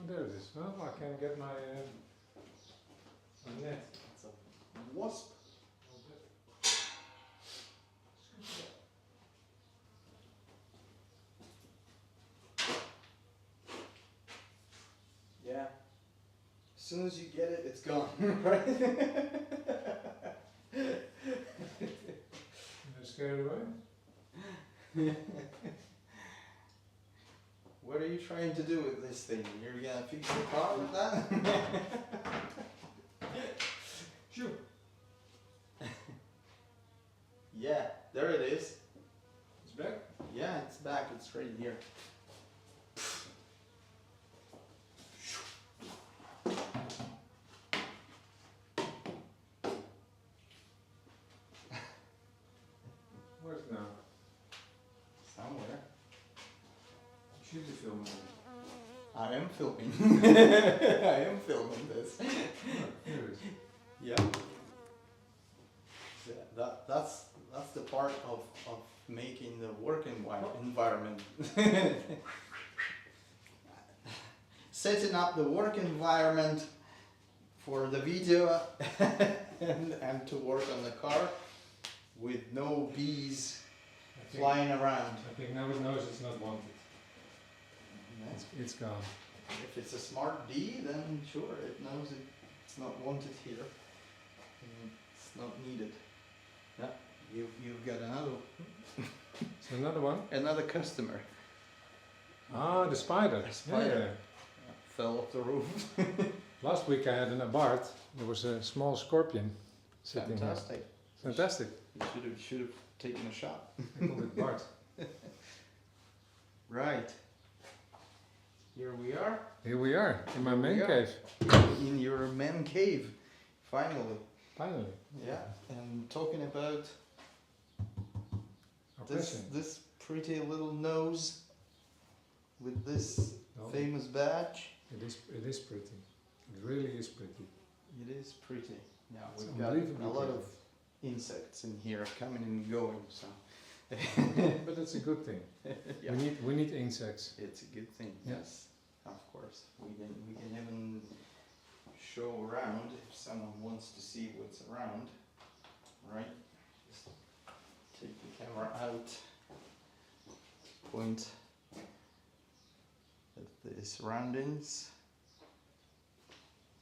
there it is. Well, I can get my net. It's a wasp. Yeah. As soon as you get it, it's gone, right? You're scared away? What are you trying to do with this thing? You're gonna fix your car with that? Sure. Yeah, there it is. It's back? Yeah, it's back. It's right here. Where's it now? Somewhere. You should be filming it. I am filming. I am filming this. Oh, here it is. Yeah. That's the part of making the work environment. Setting up the work environment for the video and to work on the car with no bees flying around. I think now it knows it's not wanted. It's gone. If it's a smart D, then sure, it knows it's not wanted here. It's not needed. Yeah, you've got another So another one? another customer. Ah, the spider. A spider. Yeah. Fell off the roof. Last week I had an ABARTH. There was a small scorpion sitting here. Fantastic. Fantastic. You should have taken a shot. I called it Bart. Right. Here we are. Here we are in my Here we man are. cave. In your man cave. Finally. Finally. Yeah. And talking about Our this passion. this pretty little nose with this Oh, famous badge. it is pretty. It really is pretty. It is pretty. Yeah, It's we've got unbelievably a lot pretty. of insects in here coming and going, so But it's a good thing. yeah. We need insects. It's a good thing. Yeah. Yes, of course. We can even show around if someone wants to see what's around. Right? Just take the camera out. Point at the surroundings.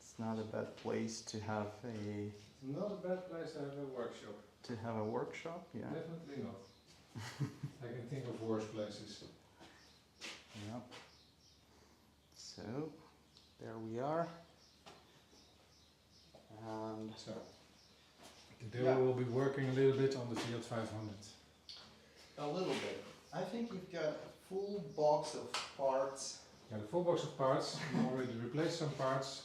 It's not a bad place to have a Not a bad place to have a workshop. workshop. Yeah. Definitely not. I can think of worse places. Yep. So there we are. And So today Yeah. we will be working a little bit on the Fiat 500. a little bit. I think we've got a full box of parts. Yeah, the full box of parts. We already replaced some parts.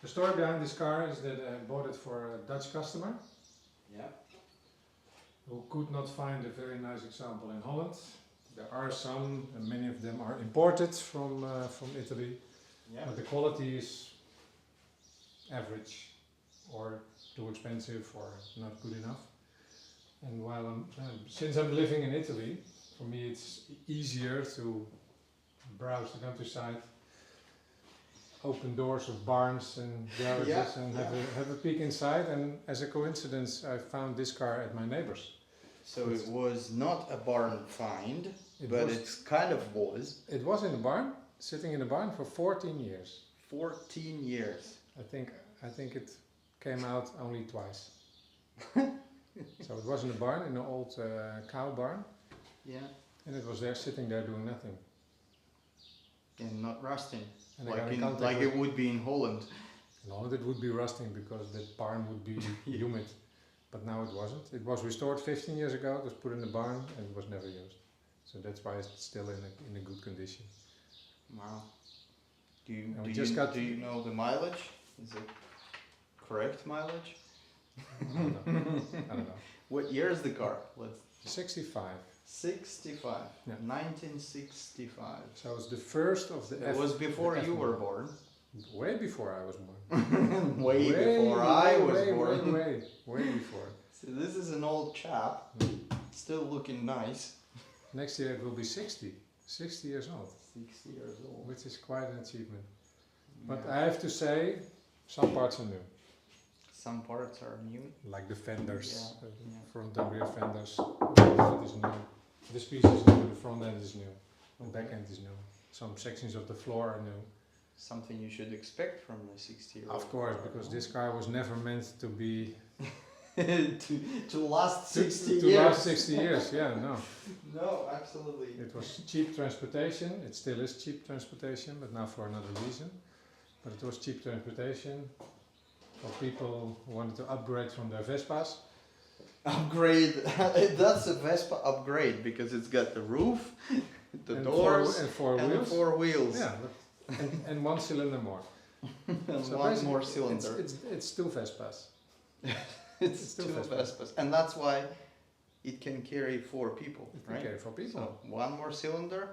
The story behind this car is that I bought it for a Dutch customer Yeah. who could not find a very nice example in Holland. There are some, and many of them are imported from Italy, Yeah. but the quality is average or too expensive or not good enough. And while since I'm living in Italy, for me it's easier to browse the countryside, open doors of barns and garages Yeah, and yeah. have a peek inside. And as a coincidence, I found this car at my neighbor's. So it was not a barn find, It but was- it's kind of was. It was in the barn, sitting in the barn for 14 years. 14 years. I think it came out only twice. So it was in the barn, in an old cow barn, Yeah. and it was there sitting there doing nothing. And not rusting. And I got Like in contact like with- it would be in Holland. In Holland it would be rusting because the barn would be humid, but now it wasn't. It was restored 15 years ago, it was put in the barn and it was never used. So that's why it's still in a good condition. Wow. And we just got- do you know the mileage? Is it correct mileage? I don't know. I don't know. What year is the car? Let's 65. 65. Yeah. 1965. So it's the first of the It was before the F you were model. born. Way before I was born. Way before I was born. Way before. So this is an old chap, still looking nice. Next year it will be 60 years old, 60 years old. which is quite an achievement. But Yeah. I have to say, some parts are new. Some parts are new. Like the fenders, Yeah. front and rear fenders. That is new. This piece is new, the front end is new, the back end is new. Some sections of the floor are new. Something you should expect from a 60-year-old. Of course, because this car was never meant to be to last 60 to years. last 60 years. Yeah, no. No, absolutely. It was cheap transportation. It still is cheap transportation, but now for another reason. But it was cheap transportation for people who wanted to upgrade from their Vespas. Upgrade. That's a Vespa upgrade because it's got the roof, the and doors, four and wheels. the 4 wheels. Yeah, and one cylinder more. And So one basically more cylinder. It's two Vespas. It's two two Vespas. Vespas, and that's why it can carry 4 people, It can right? carry 4 people. So one more cylinder,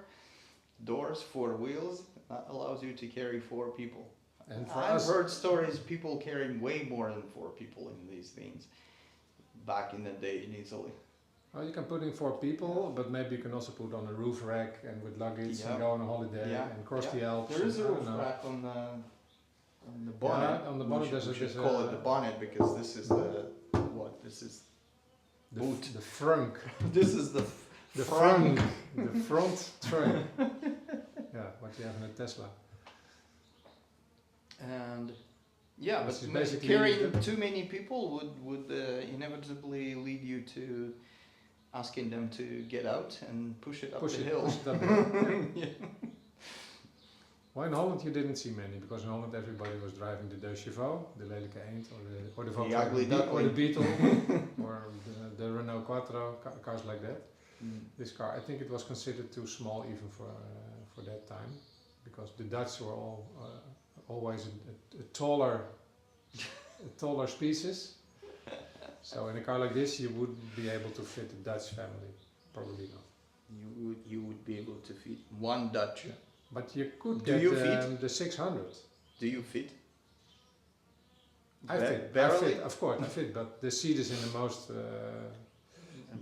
doors, 4 wheels. That allows you to carry 4 people. And for I've us, heard stories people carrying way more than 4 people in these things back in the day in Italy. well, you can put in 4 people, but maybe you can also put on a roof rack and with luggage Yeah. and go on a holiday Yeah. and cross Yeah. the Alps. There is and a I don't roof know. rack on the bonnet. Yeah, on the bonnet we there's should a call it the bonnet because this is the what? This is The, boot. the frunk. This is the The front. frunk. The front trunk. Yeah, what you have in a Tesla. And yeah, This is but basically carrying the- too many people would inevitably lead you to asking them to get out and push it up Push the it, hill. push it up the hill. Yeah. Well, in Holland you didn't see many because in Holland everybody was driving the Deux Chevaux, the lelijke eend, or the Volkswagen ugly Be- or the duckling. Beetle, or the Renault Quattro, cars like that. Mm. This car, I think it was considered too small even for that time, because the Dutch were all always a taller species. So in a car like this, you wouldn't be able to fit a Dutch family, probably not. You would be able to fit one Dutch. Yeah. But you could Do get you fit? the 600. Do you fit? I fit, barely? of course, I fit, but the seat is in the most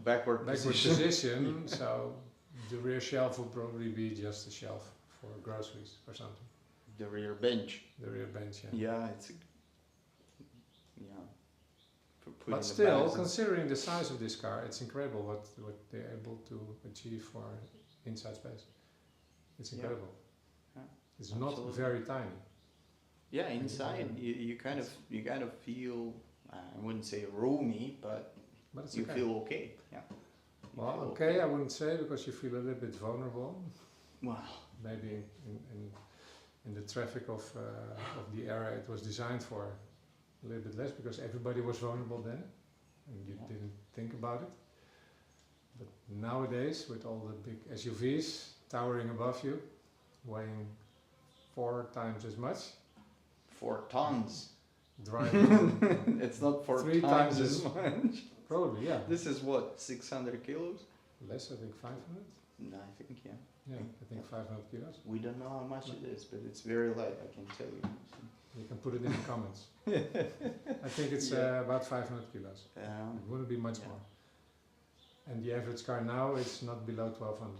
Backward backward position. position, so the rear shelf would probably be just a shelf for groceries or something. The rear bench. The rear bench, yeah. Yeah, it's yeah. For putting But the still, bags in. considering the size of this car, it's incredible what they're able to achieve for inside space. It's Yeah. incredible. Yeah, It's not absolutely. very tiny. Yeah, inside you kind of feel I wouldn't say roomy, but But it's you okay. feel okay. Yeah. You Well, feel okay, I wouldn't say, because you feel a little bit vulnerable. Well, Maybe in the traffic of the era it was designed for a little bit less, because everybody was vulnerable then and you Yeah. didn't think about it. But nowadays, with all the big SUVs towering above you, weighing 4 times as much, 4 tons. driving It's not 4 3 times times as much. probably, yeah, This is what, 600 kilos? less, I think 500. No, I think yeah. Yeah, I think 500 kilos. We don't know how much it is, but it's very light, I can tell you. You can put it in the comments. I think it's Yeah. about 500 kilos. It wouldn't be much Yeah. more. And the average car now is not below 1200.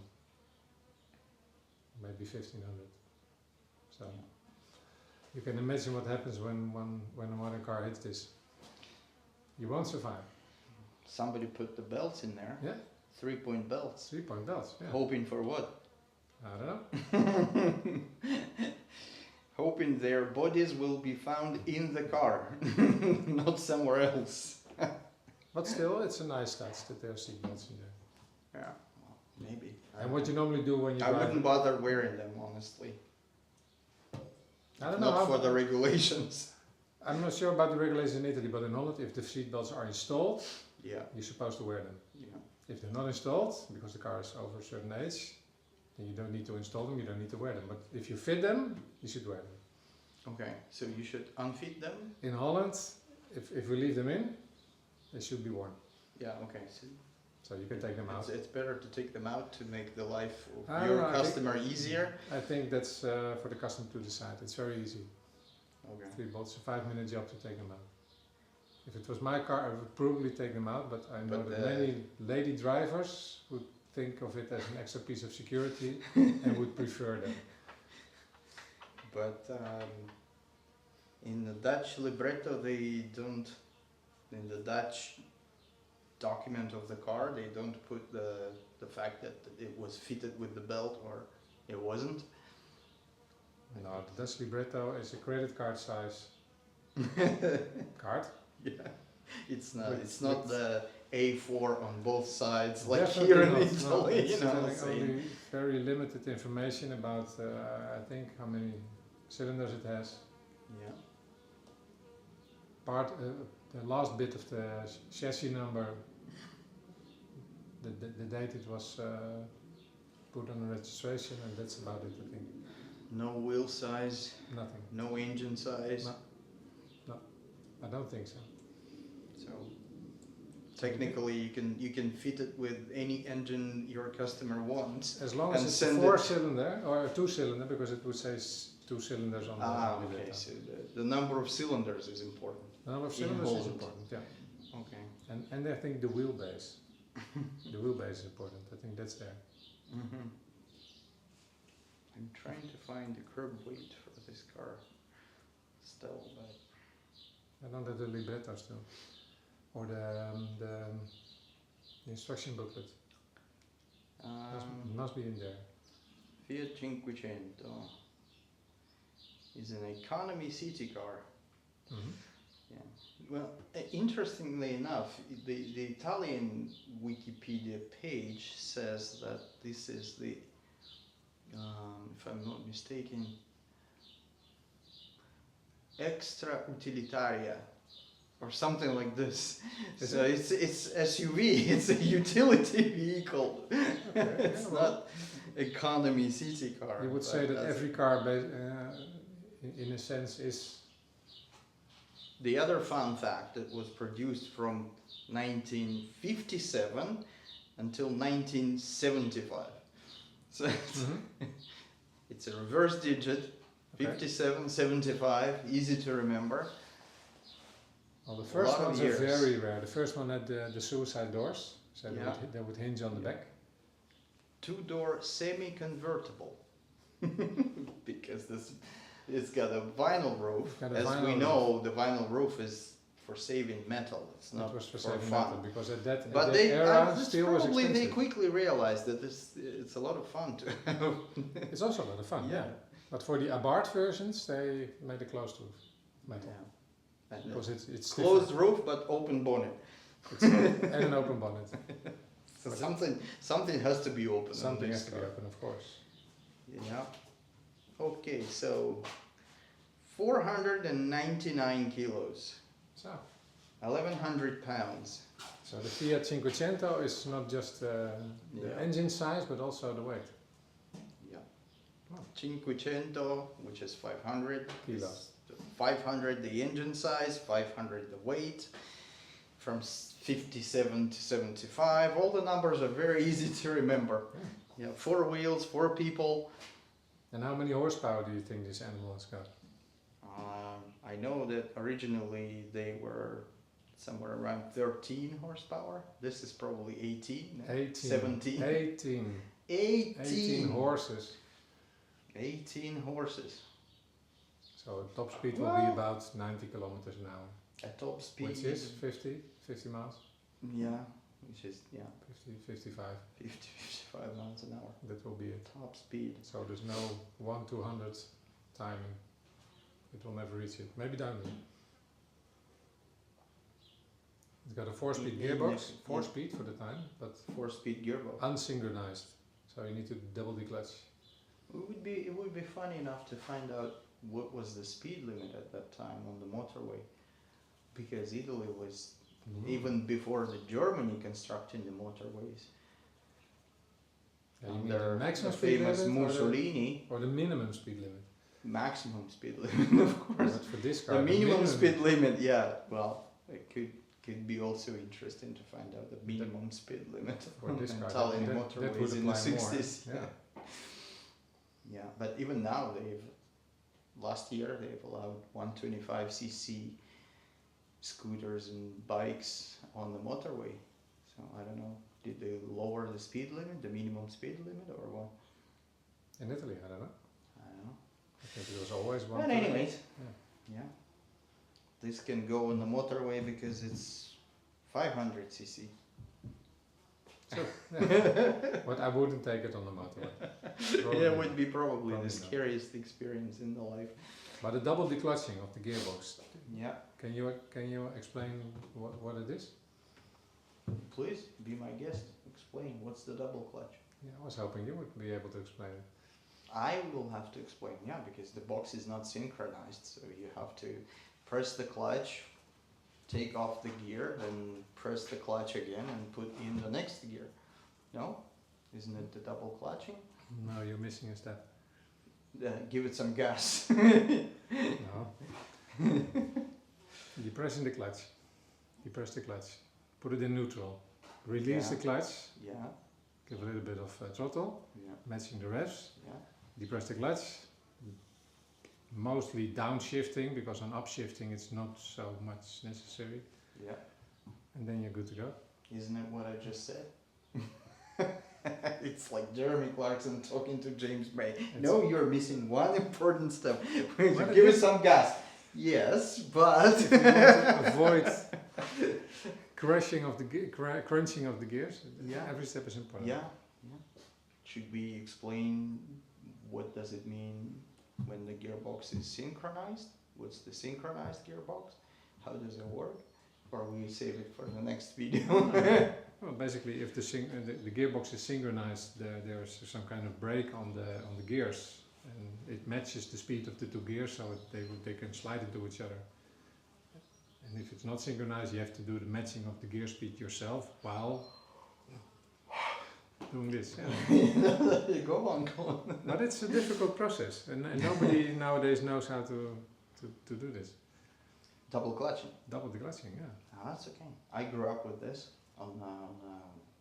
Maybe 1500. So you can imagine what happens when a modern car hits this. You won't survive. Somebody put the belts in there. Yeah. 3-point belts. 3-point belts. Yeah. Hoping for what? I don't know. Hoping their bodies will be found in the car, not somewhere else. But still, it's a nice touch that there are seatbelts in there. Yeah, well, maybe. And what you normally do when you I drive, wouldn't bother wearing them, honestly. I don't know Not how, for the regulations. I'm not sure about the regulations in Italy, but in Holland, if the seatbelts are installed, Yeah, you're supposed to wear them. yeah. If they're not installed, because the car is over a certain age, then you don't need to install them, you don't need to wear them. But if you fit them, you should wear them. Okay, so you should unfit them? In Holland, if we leave them in, they should be worn. Yeah, okay. So you can take them out. It's better to take them out to make the life of I don't your know, I think- customer easier. I think that's for the customer to decide. It's very easy. Okay. 3 bolts, a 5-minute job to take them out. If it was my car, I would probably take them out, but I know But, that many lady drivers would think of it as an extra piece of security and would prefer them. but in the Dutch libretto they don't, in the Dutch document of the car, they don't put the fact that it was fitted with the belt or it wasn't. No, the Dutch libretto is a credit card size card. Yeah, it's not. With- it's not with- the A4 on both sides like Definitely here in not, no, Italy. it's You know, telling saying, only very limited information about, I think, how many cylinders it has. yeah, The last bit of the chassis number, the date it was put on the registration, and that's about it, I think. no wheel size, Nothing. no engine size. No. I don't think so. So technically, you can fit it with any engine your customer wants. As long as And it's a send it- 4-cylinder or a 2-cylinder, because it would say 2 cylinders on the Okay. libretto. So the number of cylinders is important. The number of in cylinders is Holland. important, yeah. Okay. And I think the wheelbase. The wheelbase is important. I think that's there. Mm-hmm. I'm trying to find the curb weight for this car still, but I don't have the libretto still. Or the instruction booklet. Must be in there. Fiat Cinquecento is an economy city car. Mm-hmm. Yeah. Well, interestingly enough, the Italian Wikipedia page says that this is the, if I'm not mistaken, extra utilitaria, or something like this. Is So it's SUV. It's a utility vehicle. Okay, It's yeah, well, not economy city car. you would but say that that's- every car, in a sense, is. The other fun fact that was produced from 1957 until 1975. So it's a reverse digit, Okay. 57, 75, easy to remember. Well, the first lot of ones years. are very rare. The first one had the suicide doors, so Yeah. they would hinge on the Yeah. back. Two-door semi-convertible. Because it's got a vinyl roof. It's got a As vinyl we roof. know, the vinyl roof is for saving metal. It's It not was for for saving fun. metal, because at that But era, it's steel was probably they expensive. quickly realized that it's a lot of fun to have. It's also a lot of fun, yeah. But for the ABARTH versions, they made a closed roof metal, Yeah. And because it's closed roof but open bonnet. different. And an open bonnet. So something has to be open. on Something this has to be car. open, of course. Yeah. Okay, so 499 kilos, So, 1100 pounds. so the Fiat Cinquecento is not just the Yeah. engine size, but also the weight. Yeah. Oh. Cinquecento, which is 500 Kilos. is 500 the engine size, 500 the weight. From 57 to 75, all the numbers are very easy to remember. Yeah, 4 wheels, 4 people. And how many horsepower do you think this animal has got? I know that originally they were somewhere around 13 horsepower. This is probably 18, no? 18. 17. 18. 18. 18 horses. 18 horses. So top speed will be about 90 kilometers an hour. At top speed. Which is 50 miles, Yeah, which is, 55. 50, 55 miles an hour. That will be it. Top speed. So there's no 1/200 timing. It will never reach it. Maybe down here. It's got a 4-speed Yeah, gearbox, yeah. 4-speed for the time, but 4-speed gearbox. unsynchronized. So you need to double the clutch. It would be fun enough to find out what was the speed limit at that time on the motorway, because Italy was even before the Germany constructing the motorways. Yeah, you mean the Under maximum the speed famous limit Mussolini, or the minimum speed limit? maximum speed limit, of course. But for this car, The minimum speed limit, yeah. Well, it could be also interesting to find out the minimum speed limit for on this car, Italian that would motorways in the apply more. 60s. Yeah. Yeah, but even now last year they've allowed 125cc scooters and bikes on the motorway. So I don't know, did they lower the speed limit, the minimum speed limit, or what? In Italy, I don't know. I don't know. I It was always one. But anyways, Yeah. yeah. This can go on the motorway because it's 500 cc. So, yeah. But I wouldn't take it on the motorway. Yeah, it would be probably Probably the not. scariest experience in the life. But the double declutching of the gearbox, Yeah, can you explain what it is? please be my guest. Explain what's the double clutch. Yeah, I was hoping you would be able to explain it. I will have to explain, yeah, because the box is not synchronized, so you have to press the clutch, take off the gear, then press the clutch again and put in the next gear. No? Isn't it the double clutching? No, you're missing a step. Give it some gas. No. You press in the clutch. You press the clutch. Put it in neutral. Release the clutch. Yeah, Give a little bit of throttle, yeah, matching the revs. yeah. Depress the clutch. Mostly downshifting, because on upshifting it's not so much necessary. Yeah. And then you're good to go. Isn't it what I just said? It's like Jeremy Clarkson talking to James May. No, you're missing one important step. Give it some gas. Yes, but If you want to avoid crunching of the gears, Yeah. every step is important. yeah. Should we explain what does it mean when the gearbox is synchronized? What's the synchronized gearbox? How does it work? Or we save it for the next video? Well, basically, if the gearbox is synchronized, there's some kind of brake on the gears, and it matches the speed of the two gears, so they can slide into each other. And if it's not synchronized, you have to do the matching of the gear speed yourself while doing this. Yeah. Go on. But it's a difficult process, and nobody nowadays knows how to do this. Double clutching. Double declutching, yeah. That's okay. I grew up with this on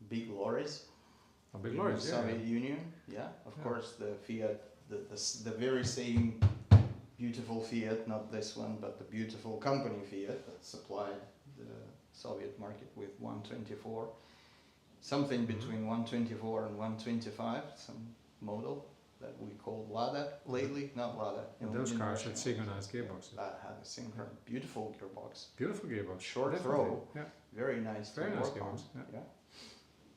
big lorries. A big in lorry, the Soviet Union. Yeah, of course the Fiat, the very same beautiful Fiat, not this one, but the beautiful company Fiat that supplied the Soviet market with 124, something between 124 and 125, some model that we call Lada lately, not Lada. And those cars had synchronized gearboxes. That had a synchronized, beautiful gearbox. Beautiful gearbox. Short Definitely. throw. Yeah. Very nice Very to nice work on. gearbox, yeah.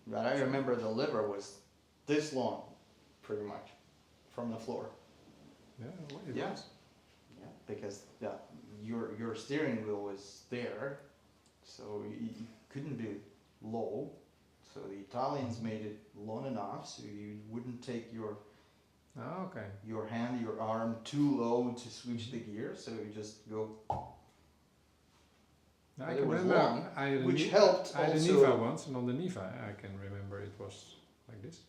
But I remember the lever was this long, pretty much, from the floor. Yeah, it Yeah. was. Yeah, because your steering wheel was there, so it couldn't be low. So the Italians made it long enough so you wouldn't take your Okay. your arm too low to switch the gear. So you just go, I it can was remember. long, I had a which Ni- helped I had a also. Niva once, and on the Niva, I can remember it was like this.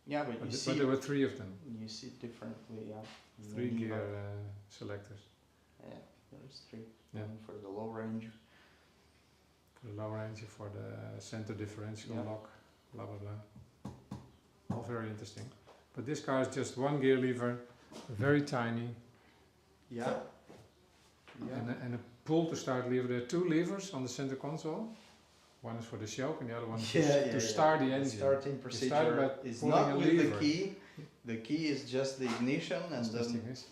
Yeah, but you But see, there were three of them. you see differently. Yeah, in the Three Niva. gear selectors. Yeah, there's three. Yeah. One for the low range. For the low range, for the center differential Yeah. lock, blah blah blah. All very interesting. But this car is just one gear lever, very tiny, Yeah. Yeah. and a pull to start lever. There are two levers on the center console. One is for the shock, and the other one is to start the engine. Starting start procedure by is pulling not a with lever. the key. The key is just the ignition, and That's then this.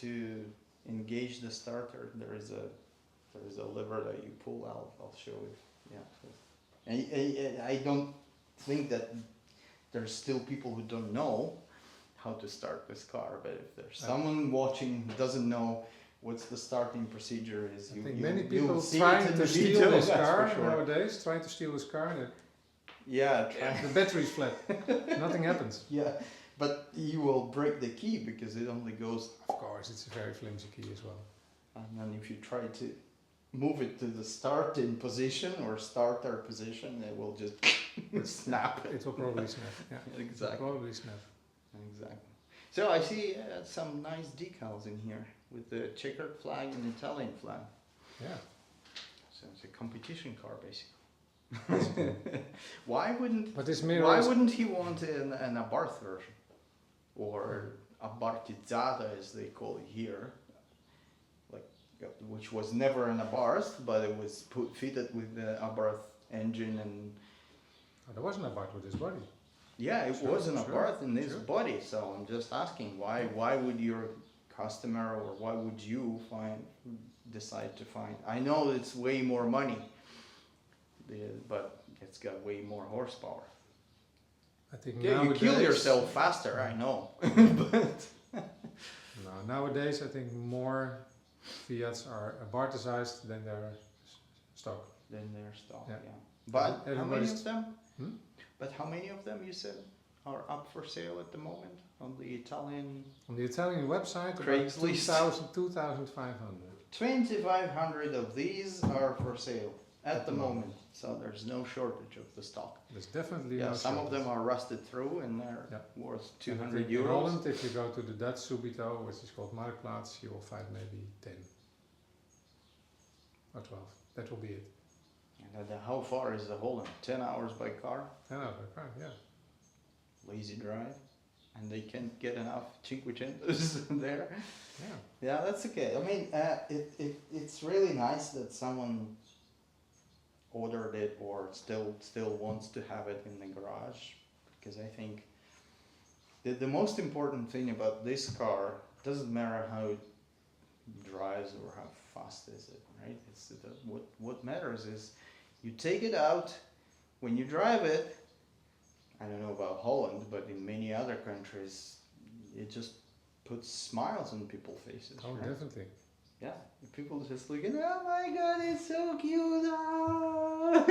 to engage the starter, there is a lever that you pull out. I'll show you. Yeah. And I don't think that there's still people who don't know how to start this car, but if there's someone watching who doesn't know what's the starting procedure is, I think many people you'll see it trying in to the steal video, this that's car for sure. nowadays, trying to steal this car, Yeah, the battery's flat. Nothing happens. yeah, but you will break the key because it only goes. Of course, it's a very flimsy key as well. And then if you try to move it to the starting position or starter position, it will just snap. It will probably snap. Yeah, it will Exactly. probably snap. Exactly. So I see some nice decals in here with the checkered flag and Italian flag. Yeah. So it's a competition car basically. Why wouldn't But this mirror Why is wouldn't he want an ABARTH version? Or ABARTHizata as they call it here. Like, which was never an ABARTH, but it was fitted with the ABARTH engine and there wasn't a part with this body. yeah, it Sure, was an sure, ABARTH in this sure. body. So I'm just asking why would your customer, or why would you decide to find? I know it's way more money, but it's got way more horsepower. I think Yeah, you kill yourself faster, I know. But no, nowadays I think more Fiats are abarthized than their stock. then their stock, Yeah. yeah. But how many Everybody's- of them? Hmm? But how many of them you said are up for sale at the moment on the Italian? On the Italian website, about Craigslist. 2,500. 2,500 of these are for sale at the moment, so there's no shortage of the stock. There's definitely Yeah, no some of them shortage. are rusted through and they're Yeah. worth And I 200 think in euros. Holland, if you go to the Dutch Subito, which is called Marktplaats, you will find maybe 10 or 12. That will be it. And how far is the Holland? 10 hours by car, 10 hours by car, yeah. lazy drive, and they can't get enough Cinquecentos there. Yeah. Yeah, that's okay. I mean, it's really nice that someone ordered it or still wants to have it in the garage, because I think the most important thing about this car, doesn't matter how it drives or how fast is it, right? It's what matters is you take it out when you drive it. I don't know about Holland, but in many other countries, it just puts smiles on people's faces. Oh, right? definitely. Yeah, people just looking, oh my god, it's so cute. Ah.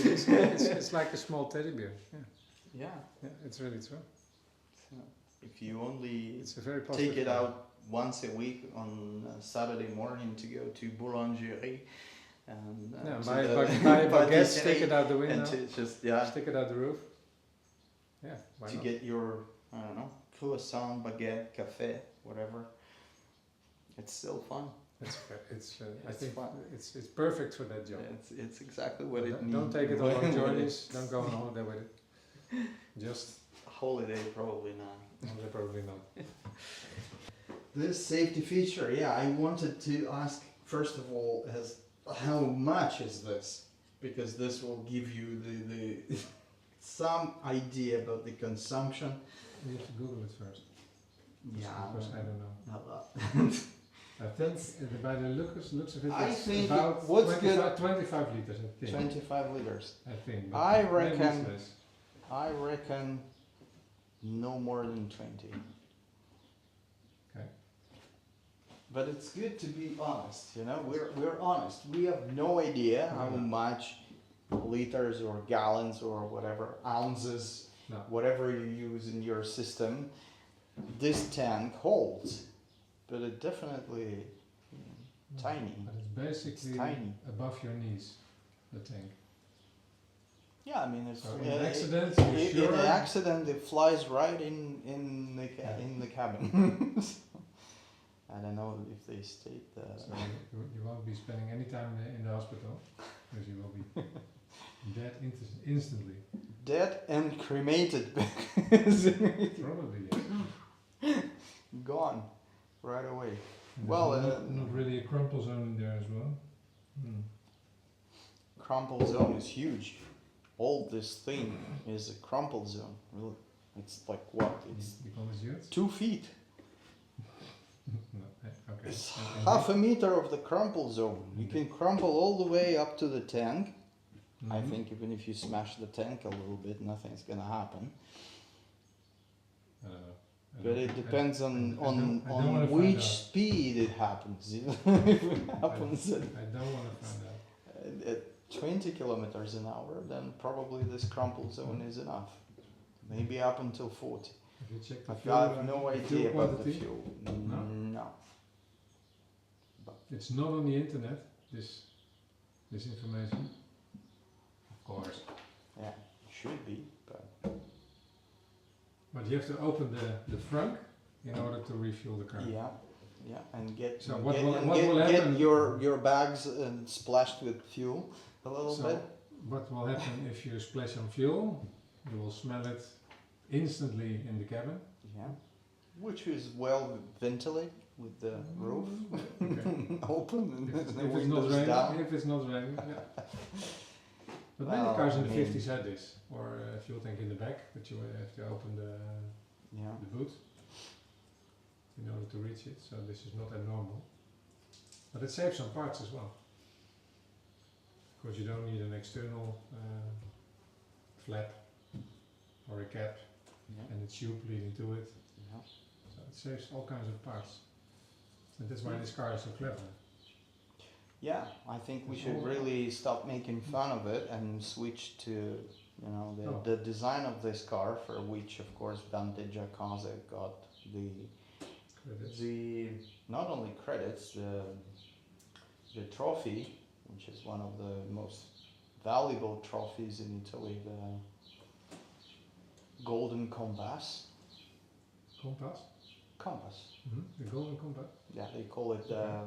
It's like a small teddy bear. Yeah. Yeah, Yeah, it's really true. so if you only It's a very positive take it car. out once a week on a Saturday morning to go to boulangerie and Yeah, to buy the buy a baguette, patisserie stick it out the window, and to just stick it out the roof. Yeah, why to not? get your, I don't know, croissant, baguette, cafe, whatever. It's still fun. It's I It's think fun. it's perfect for that job. It's exactly what it Don't- needs. Don't take it on when long it- journeys. Don't go on holiday with it. Just Holiday, probably not. no, probably not. This safety feature, yeah, I wanted to ask first of all, how much is this? Because this will give you the some idea about the consumption. You have to Google it first. Yeah, Because I don't know. not a lot. I think by the looks of it, I it's think about what's 25 liters. I think. 25 liters. I think. but I maybe it's reckon- less. I reckon no more than 20. Okay. But it's good to be honest, you know, we're honest. We have no idea how No. much liters or gallons or whatever, ounces, No. whatever you use in your system, this tank holds. But it definitely tiny. But it's basically It's tiny. above your knees, the tank. Yeah, I mean, it's So in an accident, you're in sure. an accident it flies right in the cabin. I don't know if they state that. So you won't be spending any time in the hospital, because you will be dead instantly. Dead and cremated. Probably, yes. Gone right away. And Well, there's not really a crumple zone in there as well. Crumple zone is huge. All this thing is a crumple zone. Really, it's like what? It's You call this yours? 2 feet. No, okay. It's And half a meter of the crumple zone. You can crumple all the way up to the tank. I Mhm. think even if you smash the tank a little bit, nothing's gonna happen. I don't know. I But don't- it depends I on don't wanna on find which out. speed it happens. You know, if it happens at, I don't want to find out. at 20 kilometers an hour, then probably this crumple zone is enough. Maybe up until 40. Have you checked the I've fuel, got no the idea fuel about the quantity? fuel. No? No. It's not on the internet, this information. Of course. Yeah, should be, but But you have to open the trunk in order to refuel the car. yeah, and get So and what get, will- and what get, will get happen- your bags splashed with fuel a little So bit. what will happen if you splash on fuel? You will smell it instantly in the cabin. Yeah, which is well ventilated with the roof Okay. open and If the it's not windows raining, down. if it's not raining, yeah. But many Well, cars in I the mean- 50s had this, or a fuel tank in the back, but you have to open Yeah. the boot. in order to reach it, so this is not abnormal. But it saves some parts as well. Because you don't need an external flap or a cap and a tube leading to it. Yeah. So it saves all kinds of parts. And that's why this car is so clever. Yeah, I think we should really stop making fun of it and switch to, you know, the design of this car, for which of course Dante Giacosa got the not only credits, the trophy, which is one of the most valuable trophies in Italy, the Golden Compass. Compass. Mm-hmm. The Golden Compass. Yeah, they call it. I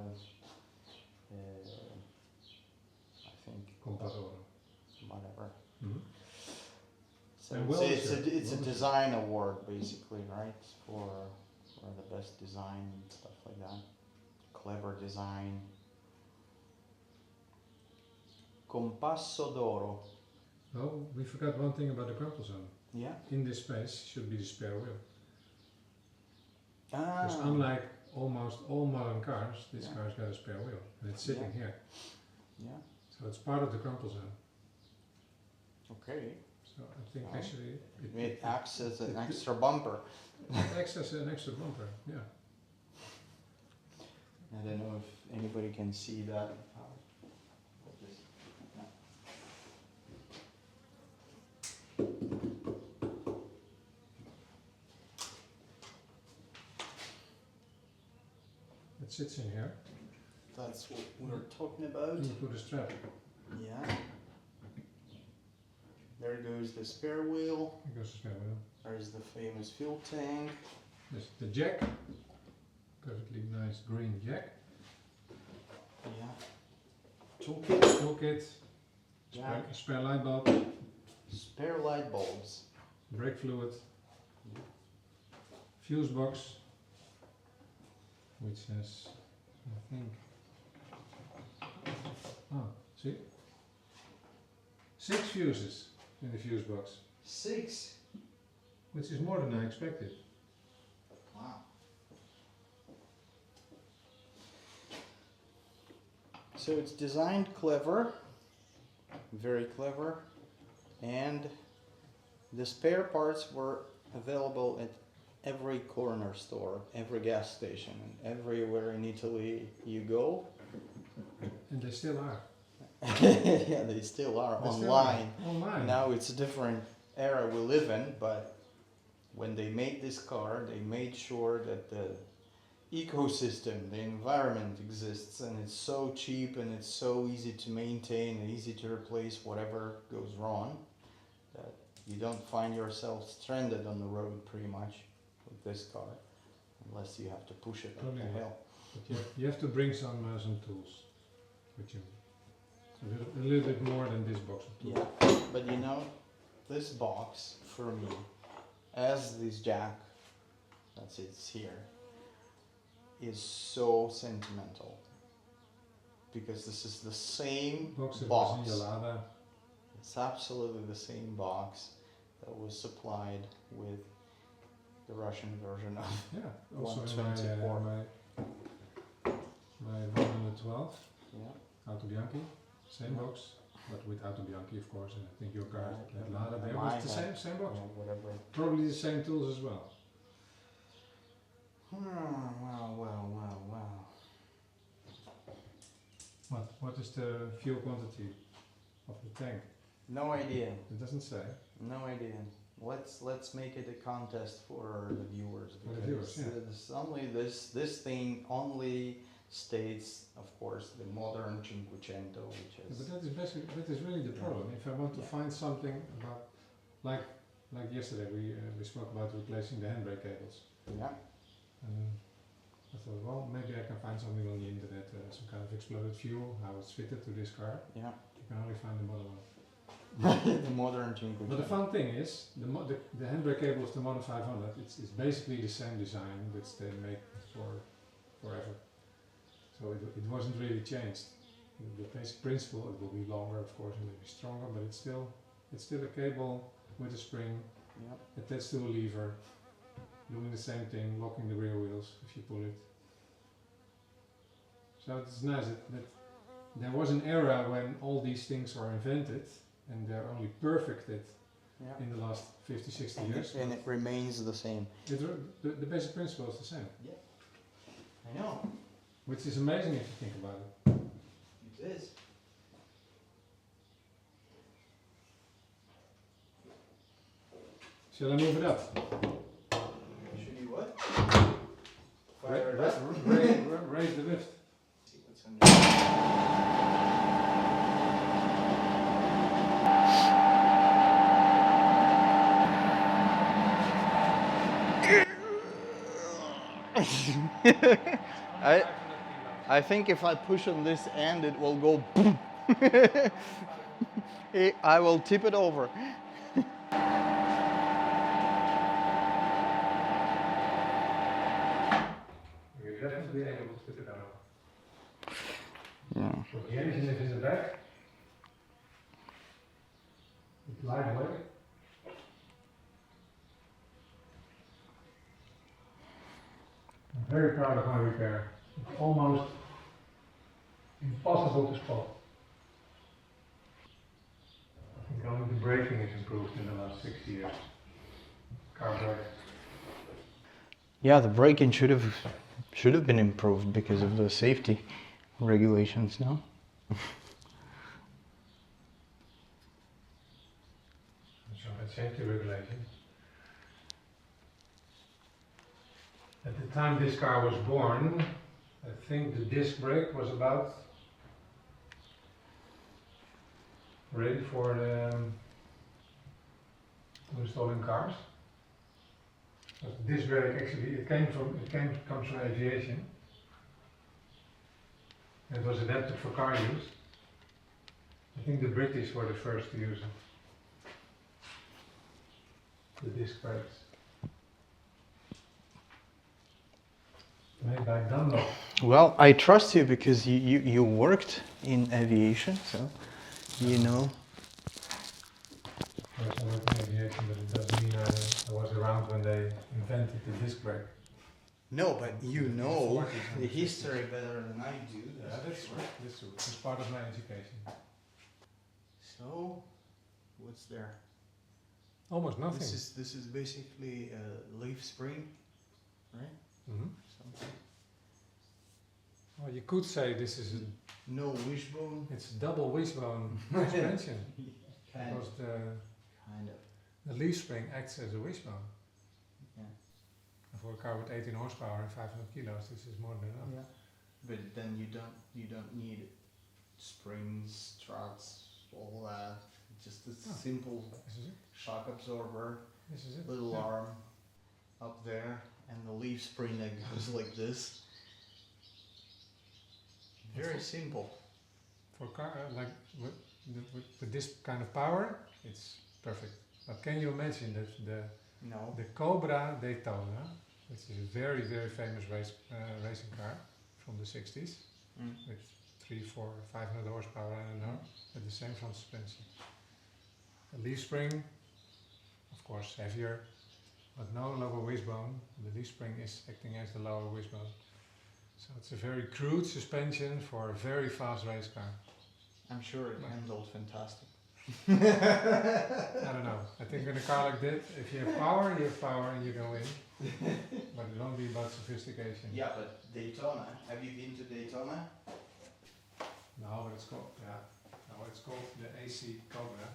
think. Compass Oro. Whatever. Mm-hmm. So And it's a design award basically, right? For the best design and stuff like that. Clever design. Compasso d'oro. Oh, we forgot one thing about the crumple zone. Yeah. In this space should be the spare wheel. Ah. Because unlike almost all modern cars, this car's got a spare wheel, and it's sitting here. Yeah. So it's part of the crumple zone. Okay. So I think actually It acts as an extra bumper. It acts as an extra bumper. Yeah. I don't know if anybody can see that. It sits in here. That's what we're talking about. You put a strap. Yeah. There goes the spare wheel. There goes the spare wheel. There's the famous fuel tank. There's the jack. Perfectly nice green jack. Yeah. Toolkit. Jack. Spare light bulb. Spare light bulbs. Brake fluid. Fuse box. Which has, I think, see? 6 fuses in the fuse box. 6. Which is more than I expected. Wow. So it's designed clever, very clever, and the spare parts were available at every corner store, every gas station, and everywhere in Italy you go. And they still are. Yeah, they still are online. Online. Now it's a different era we live in, but when they made this car, they made sure that the ecosystem, the environment exists, and it's so cheap and it's so easy to maintain and easy to replace whatever goes wrong, that you don't find yourself stranded on the road pretty much with this car, unless you have to push it up the hill. But you have to bring some tools with you. A little bit more than this box of tools. Yeah, but you know, this box for me, as this jack, that's it's here, is so sentimental. Because this is the same box. It's absolutely the same box that was supplied with the Russian version of also 124. my 112 Yeah. Auto Bianchi, same box, but with Auto Bianchi of course, and I think your car had Lada there Mine was the same box. Yeah, whatever. Probably the same tools as well. Wow. What is the fuel quantity of the tank? No idea. It doesn't say. No idea. Let's make it a contest for the viewers. For the viewers, yeah. This thing only states, of course, the modern Cinquecento, which is. But that is really the problem. If I want to find something about, like yesterday we spoke about replacing the handbrake cables. Yeah. And I thought, well, maybe I can find something on the internet, some kind of exploded fuel, how it's fitted to this car. Yeah. You can only find the model one. The modern Cinquecento. But the fun thing is, the handbrake cable of the Model 500, it's basically the same design which they make for forever. So it wasn't really changed. The basic principle, it will be longer of course and maybe stronger, but it's still a cable with a spring attached to a lever doing the same thing, locking the rear wheels if you pull it. So it's nice that there was an era when all these things were invented and they're only perfected in the last 50, 60 years. And it remains the same. The basic principle is the same. Yeah, I know. Which is amazing if you think about it. It is. Shall I move it up? Should you what? Raise the lift. See what's under. I think if I push on this end, it will go. I will tip it over. You're definitely able to put it out. Yeah. So the engine is in the back. It's lightweight. I'm very proud of my repair. It's almost impossible to spot. I think only the braking is improved in the last 60 years. Car brake. Yeah, the braking should have been improved because of the safety regulations now. So that's safety regulations. At the time this car was born, I think the disc brake was about ready for the installing cars. But disc brake actually comes from aviation. It was adapted for car use. I think the British were the first to use it. The disc brakes. Made by Dante. Well, I trust you because you worked in aviation, so you know. Yes, I worked in aviation, but it doesn't mean I was around when they invented the disc brake. No, but you know the history better than I do. Yeah, that's true. That's true. It's part of my education. So, what's there? Almost nothing. This is basically a leaf spring, right? Mm-hmm. Something. Well, you could say this is No wishbone. it's double wishbone suspension because Kind of. the leaf spring acts as a wishbone. Yeah. And for a car with 18 horsepower and 500 kilos, this is more than enough. Yeah. But then you don't need springs, struts, all that. Just a simple This is it. shock absorber, This is it. little Yeah. arm up there, and the leaf spring that goes like this. Very simple. For a car like with this kind of power, it's perfect. But can you imagine that No. the Cobra Daytona, which is a very famous racing car from the 60s, with 300, 400, 500 horsepower, I don't know, with the same front suspension. A leaf spring, of course heavier, but no lower wishbone. The leaf spring is acting as the lower wishbone. So it's a very crude suspension for a very fast race car. I'm sure it handled fantastic. I don't know. I think in a car like that, if you have power and you go in. But it won't be about sophistication. Yeah, but Daytona. Have you been to Daytona? No, but it's called, it's called the AC Cobra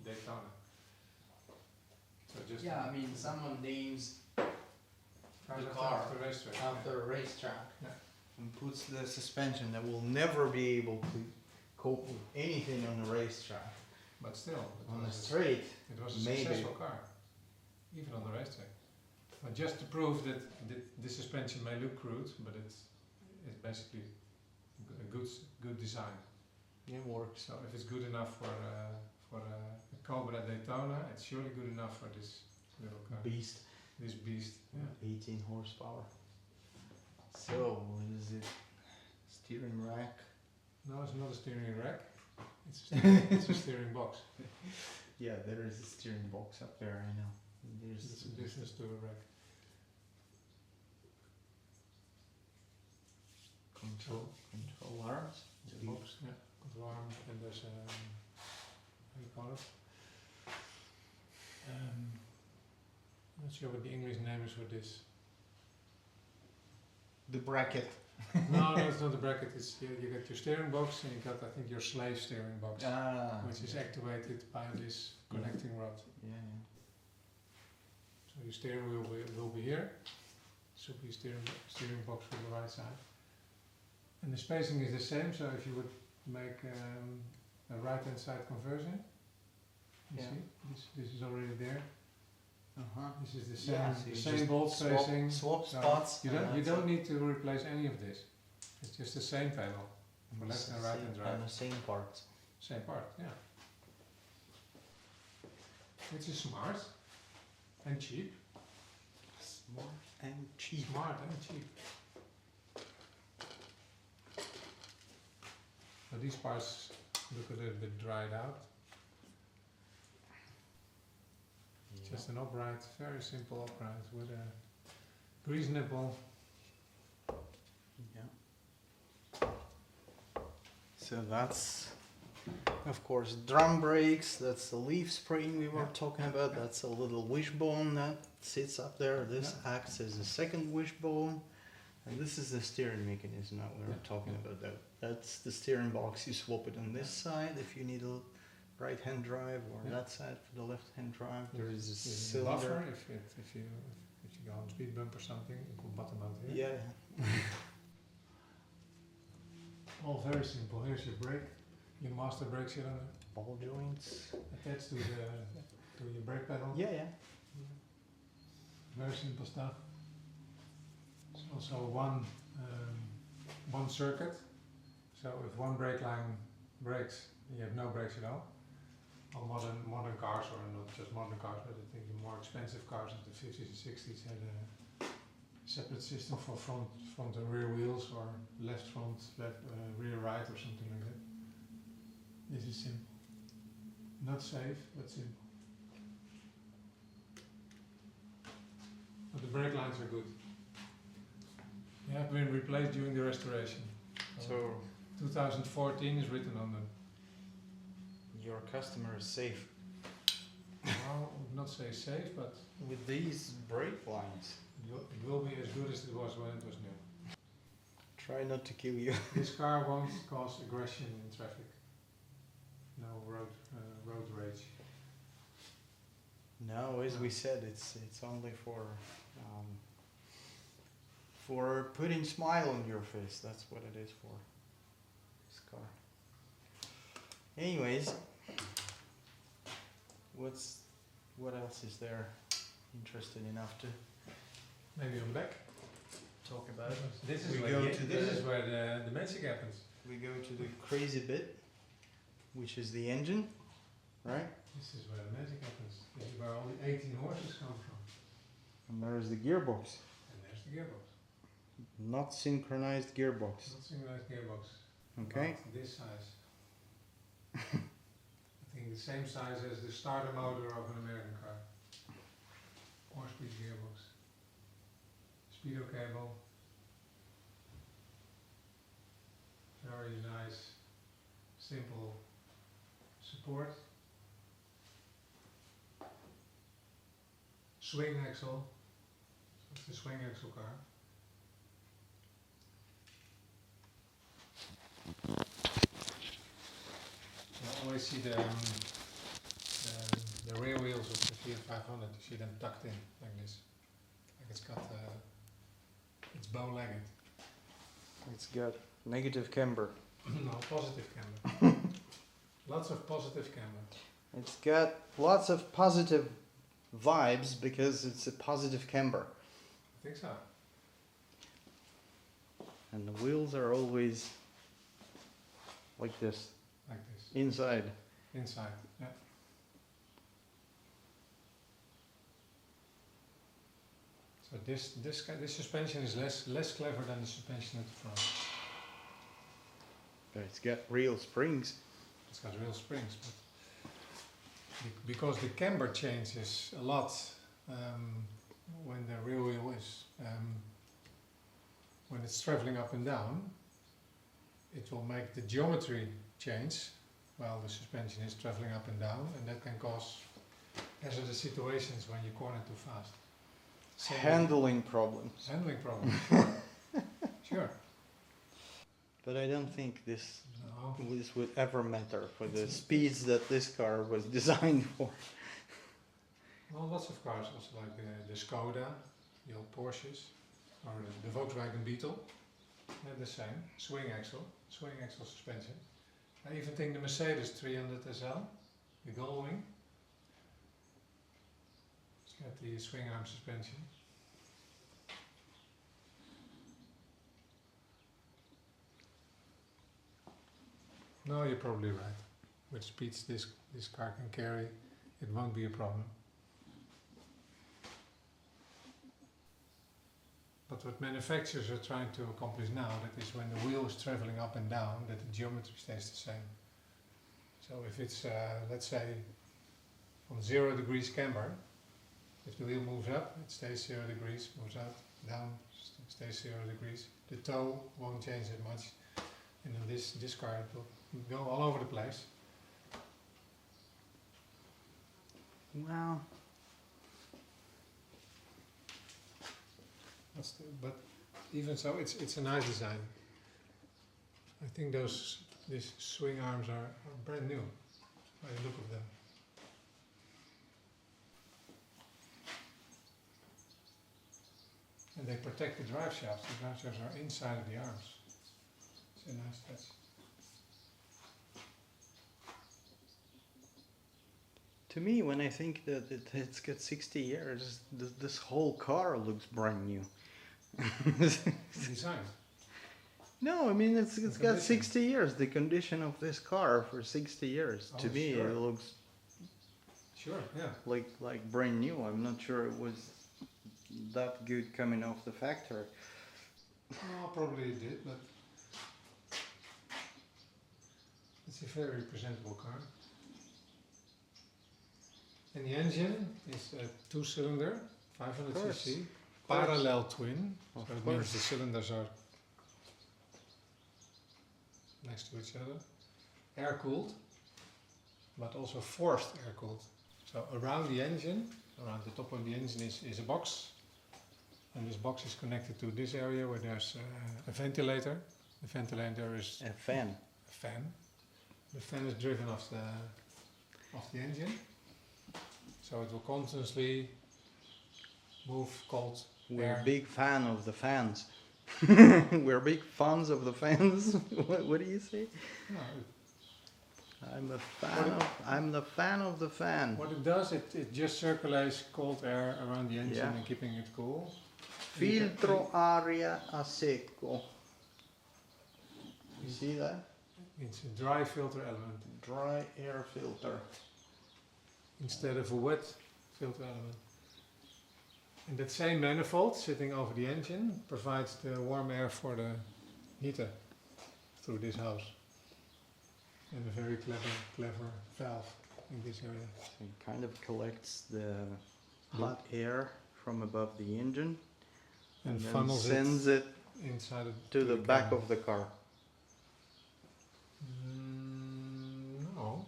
Daytona. So just Yeah, I mean, someone names cars the after car the racetrack. after a racetrack Yeah. and puts the suspension that will never be able to cope with anything on the racetrack. But still, On the straight, it was a maybe. successful car, even on the racetrack. But just to prove that this suspension may look crude, but it's basically a good design. it works. So if it's good enough for a Cobra Daytona, it's surely good enough for this little car. Beast. This beast. Yeah. 18 horsepower. So, what is it? Steering rack. No, it's not a steering rack. It's a steering box. Yeah, there is a steering box up there, I know. There's It's a difference to a rack. control arms. Box, yeah, control arm, and there's how you call it? Not sure what the English name is for this. The bracket. No, it's not the bracket. It's you get your steering box, and you got I think your slave steering box, which is activated by this connecting rod. Yeah. So your steering wheel will be here. Should be steering box for the right side. And the spacing is the same. So if you would make a right hand side conversion, you see this is already there. This is the same same bolt spacing. Swap spots. You don't need to replace any of this. It's just the same pedal for left and right and drive. And the same parts. Same part, yeah. Which is smart and cheap. Smart and cheap. Smart and cheap. So these parts look a little bit dried out. Just an upright, very simple upright with a grease nipple. Yeah. So that's, of course, drum brakes. That's the leaf spring we were talking about. That's a little wishbone that sits up there. This acts as a second wishbone. And this is the steering mechanism that we were talking about. That's the steering box. You swap it on this side if you need a right-hand drive, or that side for the left-hand drive. There is a cylinder. Buffer if you go on speed bump or something, it will bottom out here. Yeah. All very simple. Here's your brake. Your master brake cylinder. Ball joints. Attached to your brake pedal. Yeah. Very simple stuff. There's also one circuit. So if one brake line breaks, you have no brakes at all. On modern cars, or not just modern cars, but I think the more expensive cars of the 50s and 60s had a separate system for front and rear wheels, or left front, rear right, or something like that. This is simple. Not safe, but simple. But the brake lines are good. They have been replaced during the restoration. So 2014 is written on them. Your customer is safe. Well, I would not say safe, but with these brake lines, it will be as good as it was when it was new. Try not to kill you. This car won't cause aggression in traffic. No road rage. No, as we said, it's only for putting smile on your face. That's what it is for. This car. Anyways, what else is there interesting enough to maybe on back talk about? This is where the magic happens. We go to the crazy bit, which is the engine, right? This is where the magic happens. This is where all the 18 horses come from. And there's the gearbox. And there's the gearbox. Not synchronized gearbox. Not synchronized gearbox. Okay. About this size. I think the same size as the starter motor of an American car. 4-speed gearbox. Speedo cable. Very nice, simple support. Swing axle. So it's a swing axle car. You always see the rear wheels of the Fiat 500. You see them tucked in like this. Like it's got it's bow-legged. It's got negative camber. No, positive camber. Lots of positive camber. It's got lots of positive vibes because it's a positive camber. I think so. And the wheels are always like this. Like this. Inside. Inside, yeah. So this suspension is less clever than the suspension at the front. But it's got real springs. It's got real springs, but because the camber changes a lot when the rear wheel is when it's traveling up and down, it will make the geometry change while the suspension is traveling up and down, and that can cause hazardous situations when you corner too fast. Handling problems. Handling problems, sure. Sure. But I don't think this No. would ever matter for the speeds that this car was designed for. Well, lots of cars, also like the Skoda, the old Porsches, or the Volkswagen Beetle, they're the same. Swing axle suspension. I even think the Mercedes 300 SL, the Gullwing, it's got the swing arm suspension. No, you're probably right. With speeds this car can carry, it won't be a problem. But what manufacturers are trying to accomplish now, that is when the wheel is traveling up and down, that the geometry stays the same. So if it's, let's say, from 0 degrees camber, if the wheel moves up, it stays 0 degrees, moves up, down, stays 0 degrees. The toe won't change that much. And in this car it will go all over the place. Wow. But even so, it's a nice design. I think these swing arms are brand new by the look of them. And they protect the drive shafts. The drive shafts are inside of the arms. It's a nice touch. To me, when I think that it's got 60 years, this whole car looks brand new. Design. No, I mean it's got condition. 60 years. The condition of this car for 60 years. Oh, to me, sure. it looks Sure, yeah. like brand new. I'm not sure it was that good coming off the factory. Well, probably it did, but it's a very presentable car. And the engine is a 2-cylinder, 500cc, parallel twin. So it means the cylinders are next to each other. Air-cooled, but also forced air-cooled. So around the engine, around the top of the engine is a box. And this box is connected to this area where there's a ventilator. The ventilator is A fan. a fan. The fan is driven off the engine. So it will constantly move cold We're air. a big fan of the fans. We're big fans of the fans. What do you say? No, I'm the fan of the fan. what it does, it just circulates cold air around the engine Yeah. and keeping it cool. Filtro aria a secco. You see that? It's a dry filter element Dry air filter. instead of a wet filter element. And that same manifold sitting over the engine provides the warm air for the heater through this house. And a very clever valve in this area. It kind of collects the hot air from above the engine And then funnels sends it inside to the back cabin. of the car. No,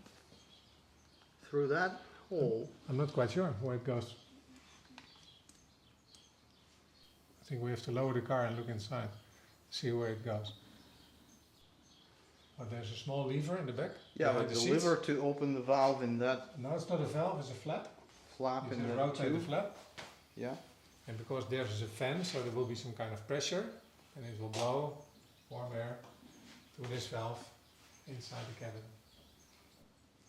Through that hole. I'm not quite sure where it goes. I think we have to lower the car and look inside, see where it goes. But there's a small lever in the back. Yeah, behind like the the seats. lever to open the valve in that No, it's not a valve, it's a flap. flap It's in a the rotated tube. flap. Yeah. And because there's a fan, so there will be some kind of pressure, and it will blow warm air through this valve inside the cabin.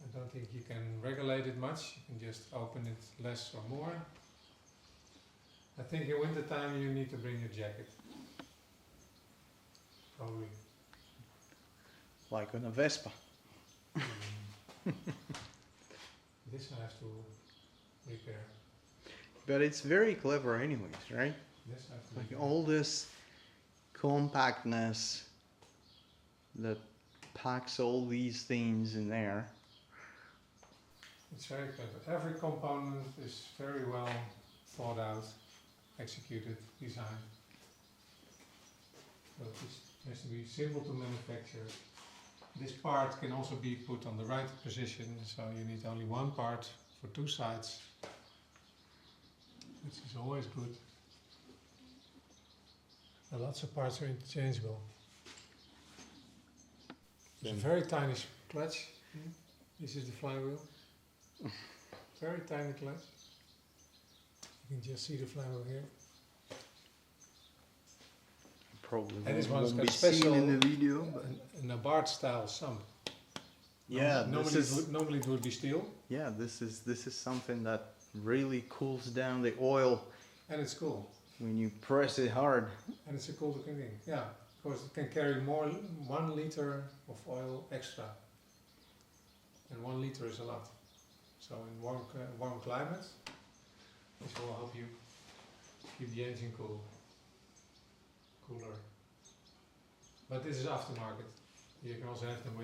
I don't think you can regulate it much, you can just open it less or more. I think in winter time you need to bring your jacket. Probably. Like on a Vespa. This I have to repair. But it's very clever anyways, right? This I have to Like repair. all this compactness that packs all these things in there. It's very clever. Every component is very well thought out, executed, designed. So It has to be simple to manufacture. This part can also be put on the right position, so you need only one part for two sides, which is always good. And lots of parts are interchangeable. There's a very tiny clutch. This is the flywheel. Very tiny clutch. You can just see the flywheel here. Probably And this one's won't got be special seen in the video, but an ABARTH style sump. yeah, Normally it would be steel. yeah, this is something that really cools down the oil And it's cool. when you press it hard. And it's a cool looking thing. Yeah, because it can carry more, 1 liter of oil extra. And 1 liter is a lot. So in warm climates, this will help you keep the engine cooler. But this is aftermarket. You can also have them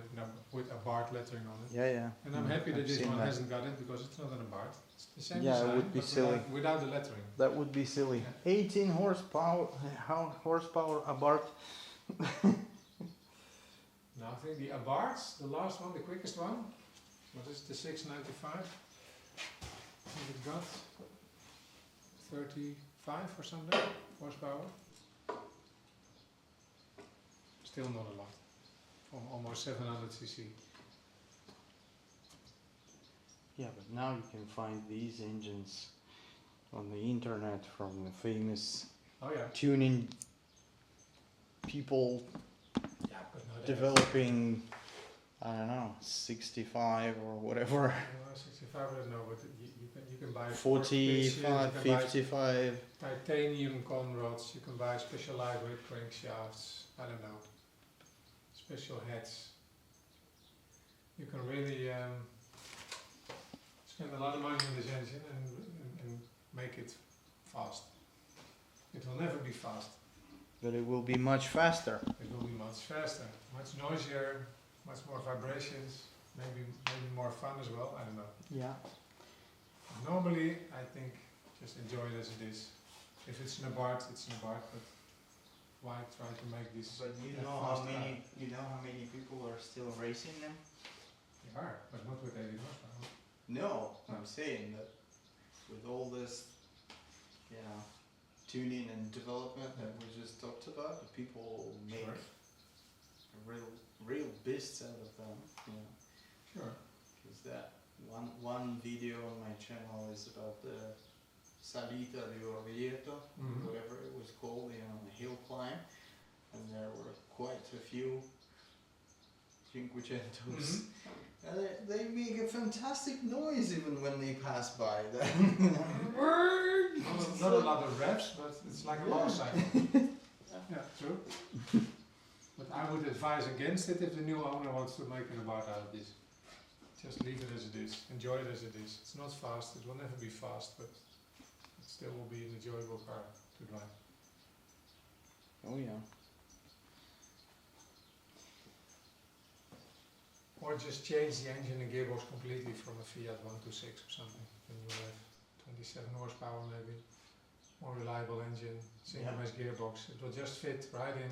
with ABARTH lettering on it. Yeah, yeah. And I'm happy that I've this seen one that. hasn't got it because it's not an ABARTH. It's the same Yeah, it design, would be but silly. without the lettering. That would be silly. Yeah. 18 horsepower, horsepower ABARTH. Now I think the ABARTHs, the last one, the quickest one, what is it, the 695? I think it got 35 or something horsepower. Still not a lot. Almost 700 cc. Yeah, but now you can find these engines on the internet from the famous Oh yeah. tuning people Yeah, but no, developing, I don't know, 65 or whatever, 65 I don't know, but you can buy 45, pitches, you can buy 55. titanium con rods, you can buy special lightweight crankshafts, I don't know, special heads. You can really spend a lot of money on this engine and make it fast. It will never be fast. But it will be much faster. It will be much faster, much noisier, much more vibrations, maybe more fun as well, I don't know. Yeah. Normally, I think, just enjoy it as it is. If it's an ABARTH, it's an ABARTH, but why try to make this But you know how many people are still racing them? They are, but not with 80 horsepower. No, I'm saying that with all this, you know, tuning and development that we just talked about, the people make Sure. real beasts out of them. You know, Sure. because that one video on my channel is about the Salita di Orvieto, Mhm. whatever it was called, you know, the hill climb, and there were quite a few Cinquecentos. Mhm. And they make a fantastic noise even when they pass by. Not a lot of revs, but it's like a motorcycle. Yeah, true. But I would advise against it if the new owner wants to make an ABARTH out of this. Just leave it as it is. Enjoy it as it is. It's not fast. It will never be fast, but it still will be an enjoyable car to drive. Oh yeah. Or just change the engine and gearbox completely from a Fiat 126 or something. Then you will have 27 horsepower maybe. More reliable engine, single mass gearbox. It will just fit right in.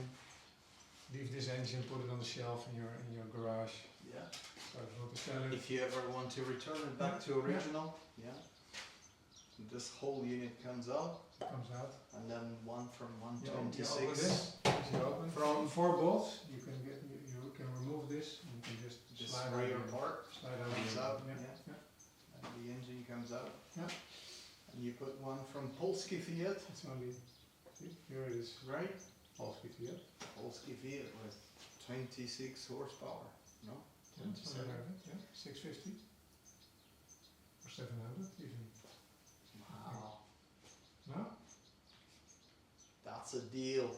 Leave this engine, put it on the shelf in your garage. Yeah. So if you want to sell it. If you ever want to return it back to original, yeah. This whole unit comes out, It comes out. and then one from You open 126. this. You open from 4 bolts. You can can remove this. And you can just This slide rear out. part Slide out. comes out, Yeah. yeah. Yeah. and the engine comes out. Yeah. And you put one from Polski Fiat, It's only. See, here it is. right? Polski Fiat. Polski Fiat with 26 horsepower, no? Yeah, something like that. Yeah. 650. Or 700 even. Wow. No? That's a deal.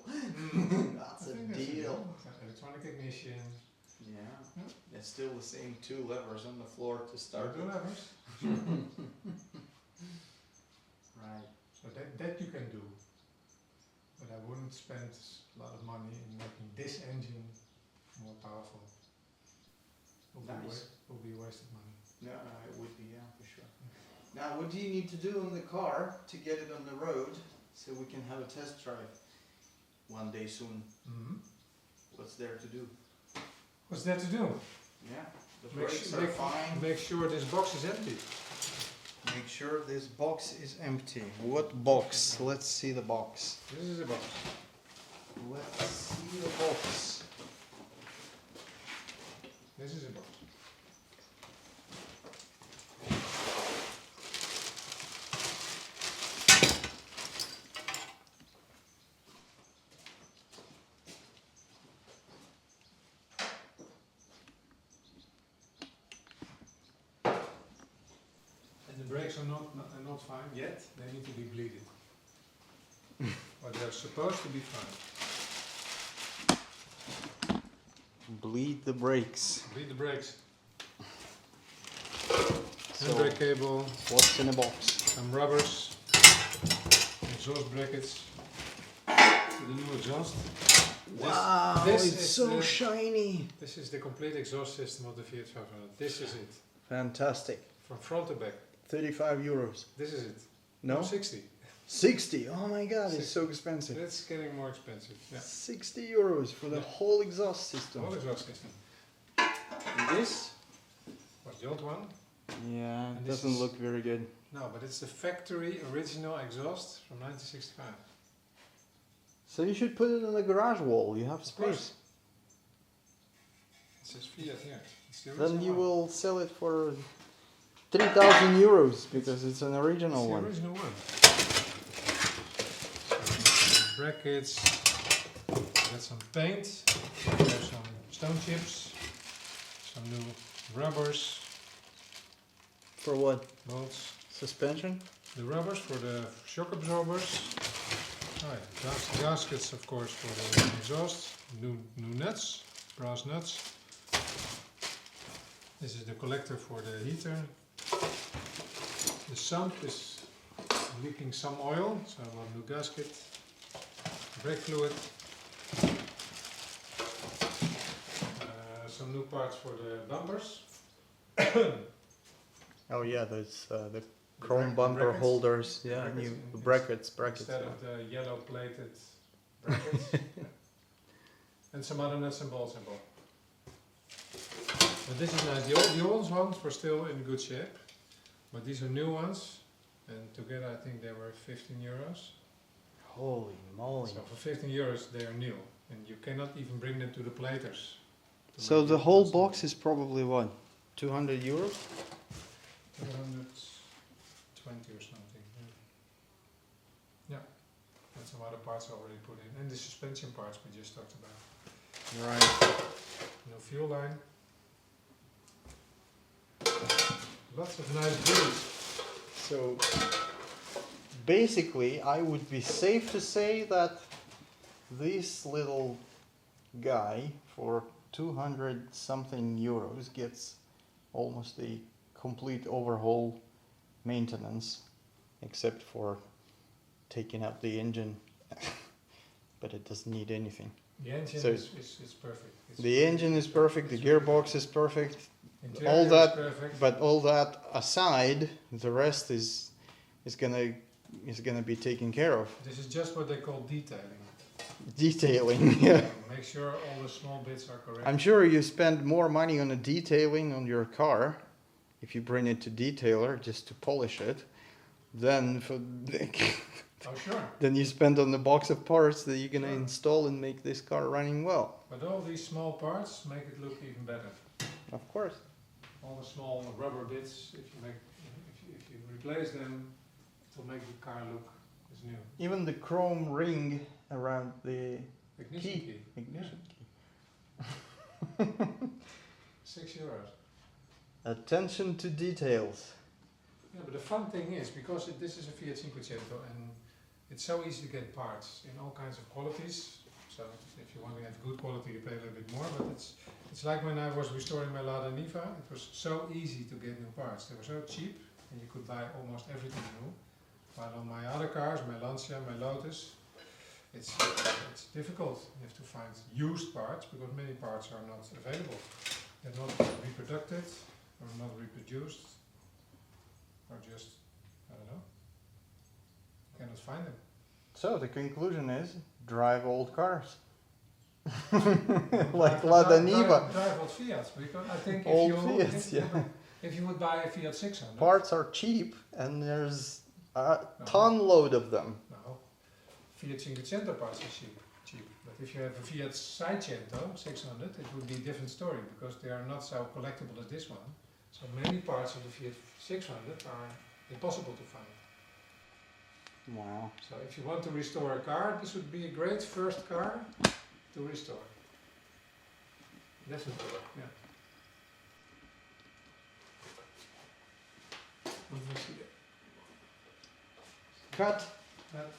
That's I a think deal. Electronic ignition. Yeah. Yeah. It's still the same 2 levers on the floor to start Two with. levers. Right. So that you can do. But I wouldn't spend a lot of money in making this engine more powerful. Nice. Will be a waste of money. No, it would be, yeah, for sure. Now, what do you need to do in the car to get it on the road so we can have a test drive one day soon? Mm-hmm. What's there to do? What's there to do? Yeah, the Make brakes su- are make- fine. Make sure this box is empty. Make sure this box is empty. What box? Let's see the box. This is a box. Let's see the box. This is a box. And the brakes are not fine yet. They need to be bleeded. But they're supposed to be fine. Bleed the brakes. Bleed the brakes. So, Handbrake cable, what's in the box? some rubbers, exhaust brackets for the new exhaust. Wow, this it's is so the- shiny. This is the complete exhaust system of the Fiat 500. This is it. Fantastic. From front to back. 35 euros. This is it. No? 60. 60. Oh my god, it's 60. so expensive. It's getting more expensive. Yeah. 60 euros for the Yeah. whole exhaust system. Whole exhaust system. And this? Was the old one? Yeah, And it this doesn't is- look very good. No, but it's the factory original exhaust from 1965. So you should put it on the garage wall. You have Of course. space. It says Fiat here. It's the Then original you one. will sell it for 3,000 euros because it's an original It's the one. original one. So, brackets. Got some paint. There's some stone chips. Some new rubbers. For what? Bolts. Suspension? The rubbers for the shock absorbers. Oh yeah, gaskets of course for the exhaust. New nuts, brass nuts. This is the collector for the heater. The sump is leaking some oil, so I want a new gasket. Brake fluid. Some new parts for the bumpers. Oh yeah, there's the The chrome bracket- bumper brackets. holders. Yeah, Brackets new in- brackets. Instead Yeah. of the yellow plated brackets. And some other nuts and bolts involved. But this is nice. The old ones were still in good shape. But these are new ones. And together I think they were 15 euros. Holy moly. So for 15 euros they are new. And you cannot even bring them to the platers. to So make the it whole custom. box is probably what? 200 euros? 220 or something. Yeah. And some other parts already put in. And the suspension parts we just talked about. Right. No fuel line. Lots of nice goodies. So basically, I would be safe to say that this little guy for 200 something euros gets almost a complete overhaul maintenance, except for taking out the engine, but it doesn't need anything. The engine So is perfect. It's The engine is perfect, the gearbox is perfect, interior all is that, perfect. but all that aside, the rest is gonna be taken care of. This is just what they call detailing. Detailing, yeah. Make sure all the small bits are correct. I'm sure you spend more money on a detailing on your car if you bring it to detailer just to polish it than for Oh sure. than you spend on the box of parts that you're gonna Sure. install and make this car running well. But all these small parts make it look even better. Of course. All the small rubber bits, if you replace them, it will make the car look as new. Even the chrome ring around the Ignition Key. key. ignition key. 6 euros. Attention to details. Yeah, but the fun thing is, because this is a Fiat Cinquecento and it's so easy to get parts in all kinds of qualities. So if you want to have good quality, you pay a little bit more. But it's like when I was restoring my Lada Niva, it was so easy to get new parts. They were so cheap and you could buy almost everything new. While on my other cars, my Lancia, my Lotus, it's difficult. You have to find used parts because many parts are not available. They're not reproduced or not reproduced. Or just, I don't know, cannot find them. So the conclusion is drive old cars. Like Lada Niva. Drive old Fiats, because I think Old if you Fiats, yeah. if you would buy a Fiat 600, Parts are cheap, and there's a No. ton load of them. no, Fiat Cinquecento parts are cheap. But if you have a Fiat Seicento 600, it would be a different story because they are not so collectible as this one. So many parts of the Fiat 600 are impossible to find. Wow. So if you want to restore a car, this would be a great first car to restore. Definitely, yeah. Let me see that. Cut. That